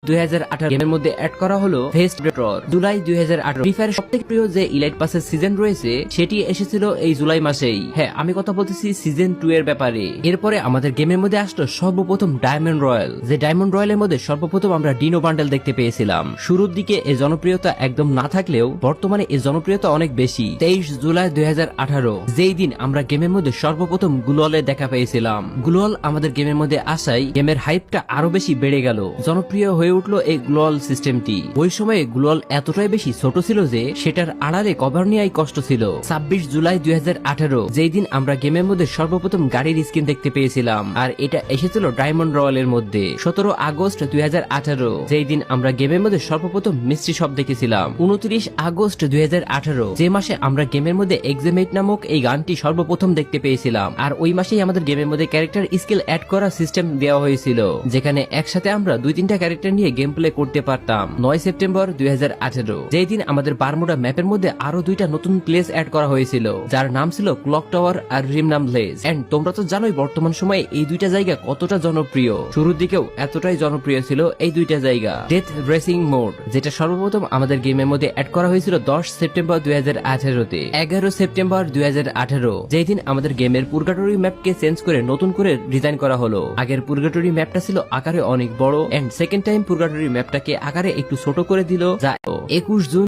2018 গেমের মধ্যে অ্যাড করা হলো ফেস্ট ডেটর জুলাই 2018। ফ্রি ফায়ারের সবথেকে প্রিয় যে ইলাইট পাসের সিজন রয়েছে সেটি এসেছিল এই জুলাই মাসেই। হ্যাঁ, আমি কথা বলতেছি সিজন 2 এর ব্যাপারে। এরপরে আমাদের গেমের মধ্যে আসলো সর্বপ্রথম ডায়মন্ড রয়্যাল, যে ডায়মন্ড রয়্যালের মধ্যে সর্বপ্রথম আমরা ডিনো বান্ডেল দেখতে পেয়েছিলাম। শুরুর দিকে এর জনপ্রিয়তা একদম না থাকলেও বর্তমানে এর জনপ্রিয়তা অনেক বেশি। 23 জুলাই 2018 যেই দিন আমরা গেমের মধ্যে সর্বপ্রথম গ্লোয়ালের দেখা পেয়েছিলাম। গ্লোয়াল আমাদের গেমের মধ্যে আসায় গেমের হাইপটা আরো বেশি বেড়ে গেল, জনপ্রিয় হয়ে উঠলো এই গ্লোয়াল সিস্টেমটি। ওই সময়ে গ্লোয়াল এতটাই বেশি ছোট ছিল যে সেটার আড়ালে কভার নেওয়াই কষ্ট ছিল। 26 জুলাই 2018 যেই দিন আমরা গেমের মধ্যে সর্বপ্রথম গাড়ির স্কিন দেখতে পেয়েছিলাম, আর এটা এসেছিল ডায়মন্ড রয়্যালের মধ্যে। 17 আগস্ট 2018 যেই দিন আমরা গেমের মধ্যে সর্বপ্রথম মিস্ট্রি শপ দেখেছিলাম। 29 আগস্ট 2018 যে মাসে আমরা গেমের মধ্যে এক্সামেট নামক এই গানটি সর্বপ্রথম দেখতে পেয়েছিলাম, আর ওই মাসেই আমাদের গেমের মধ্যে ক্যারেক্টার স্কিল অ্যাড করা সিস্টেম দেওয়া হয়েছিল, যেখানে একসাথে আমরা 2-3টা ক্যারেক্টার নিয়ে গেম প্লে করতে পারতাম। 9 সেপ্টেম্বর 2018 যেই দিন আমাদের বারমুডা ম্যাপের মধ্যে আরো 2টা নতুন প্লেস অ্যাড করা হয়েছিল, যার নাম ছিল ক্লক টাওয়ার আর রিমনাম প্লেস। এন্ড তোমরা তো জানোই বর্তমান সময়ে এই 2টা জায়গা কতটা জনপ্রিয়। শুরুর দিকেও এতটাই জনপ্রিয় ছিল এই 2টা জায়গা। ডেথ রেসিং মোড যেটা সর্বপ্রথম আমাদের গেমের মধ্যে অ্যাড করা হয়েছিল 10 সেপ্টেম্বর 2018 তে। 11 সেপ্টেম্বর 2018 যেই দিন আমাদের গেমের পুরগাটরি ম্যাপকে চেঞ্জ করে নতুন করে ডিজাইন করা হলো। আগের পুরগাটরি ম্যাপটা ছিল আকারে অনেক বড়, এন্ড সেকেন্ড টাইম পুরগাটরি ম্যাপটাকে আকারে একটু ছোট করে দিল, যা 21 জুন